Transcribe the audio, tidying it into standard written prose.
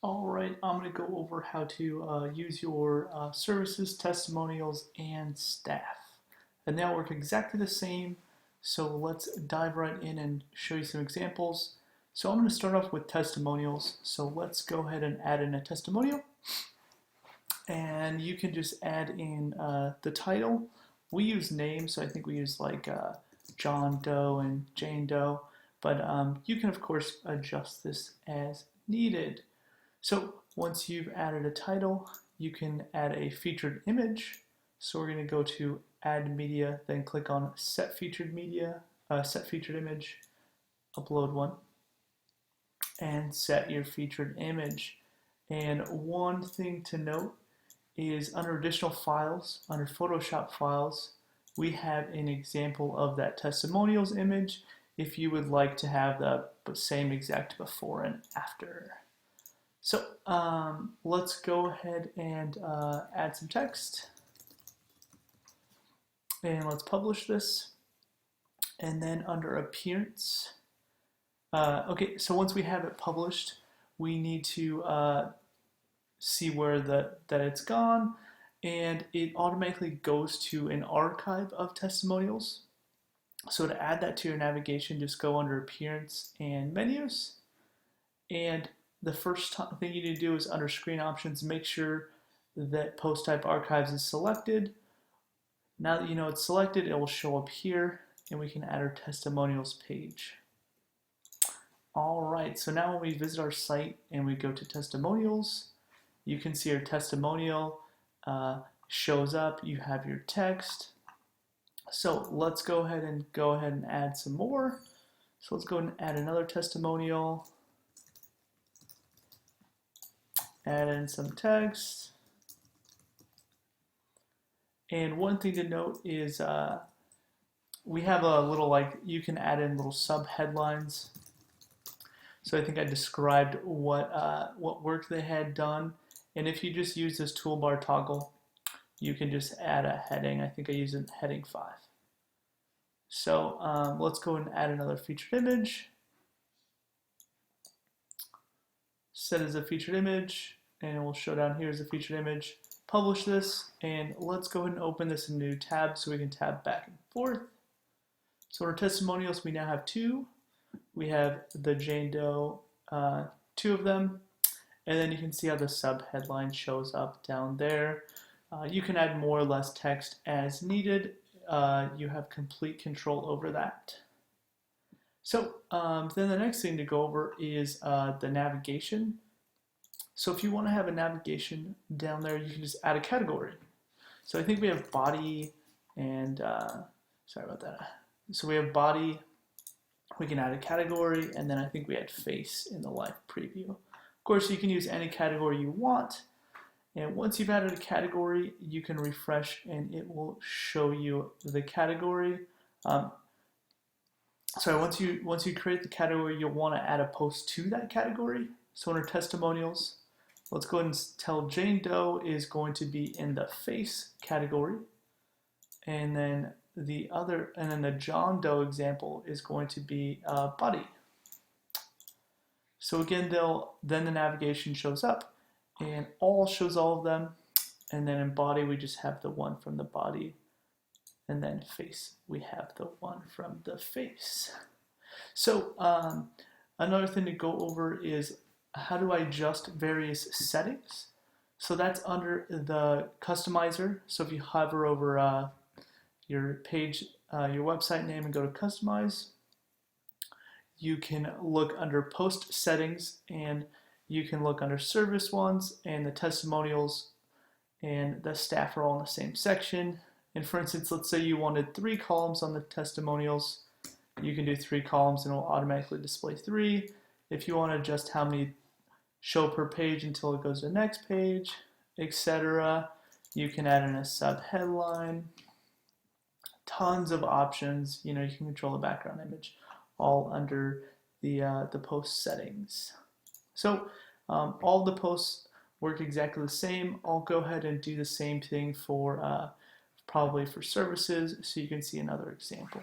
All right, I'm going to go over how to use your services, testimonials, and staff. And they'll work exactly the same. So let's dive right in and show you some examples. So I'm going to start off with testimonials. So let's go ahead and add in a testimonial. And you can just add in the title. We use names, so I think we use like John Doe and Jane Doe. But you can, of course, adjust this as needed. So once you've added a title, you can add a featured image. So we're going to go to Add Media, then click on Set Featured Media, Set Featured Image, upload one, and set your featured image. And one thing to note is under Additional Files, under Photoshop Files, we have an example of that testimonials image if you would like to have the same exact before and after. So let's go ahead and add some text. And let's publish this. And then under Appearance, okay, so once we have it published, we need to see where that it's gone. And it automatically goes to an archive of testimonials. So to add that to your navigation, just go under Appearance and Menus. And the first thing you need to do is under Screen Options, make sure that Post Type Archives is selected. Now that you know it's selected, it will show up here, and we can add our testimonials page. All right, so now when we visit our site and we go to testimonials, you can see our testimonial shows up. You have your text. So let's go ahead and add some more. So let's go ahead and add another testimonial. Add in some text. And one thing to note is we have a little, you can add in little sub headlines. So I think I described what work they had done. And if you just use this toolbar toggle, you can just add a heading. I think I use it heading 5. So let's go and add another featured image. Set as a featured image, and we'll show down here as a featured image. Publish this, and let's go ahead and open this in a new tab so we can tab back and forth. So our testimonials, we now have 2. We have the Jane Doe, 2 of them, and then you can see how the sub headline shows up down there. You can add more or less text as needed. You have complete control over that. So then the next thing to go over is the navigation. So if you want to have a navigation down there, you can just add a category. So I think we have body and, sorry about that. So we have body, we can add a category, and then I think we had face in the live preview. Of course, you can use any category you want. And once you've added a category, you can refresh and it will show you the category. Sorry, once you create the category, you'll want to add a post to that category. So under testimonials, let's go ahead and tell Jane Doe is going to be in the face category. And then the John Doe example is going to be body. So again, then the navigation shows up and all shows all of them. And then in body, we just have the one from the body. And then face, we have the one from the face. So another thing to go over is how do I adjust various settings? So that's under the customizer. So if you hover over your page, your website name and go to customize, you can look under post settings and you can look under service ones, and the testimonials and the staff are all in the same section. And for instance, let's say you wanted 3 columns on the testimonials. You can do 3 columns and it will automatically display 3. If you want to adjust how many show per page until it goes to the next page, etc., you can add in a sub headline. Tons of options. You can control the background image, all under the post settings. So all the posts work exactly the same. I'll go ahead and do the same thing for probably for services, so you can see another example.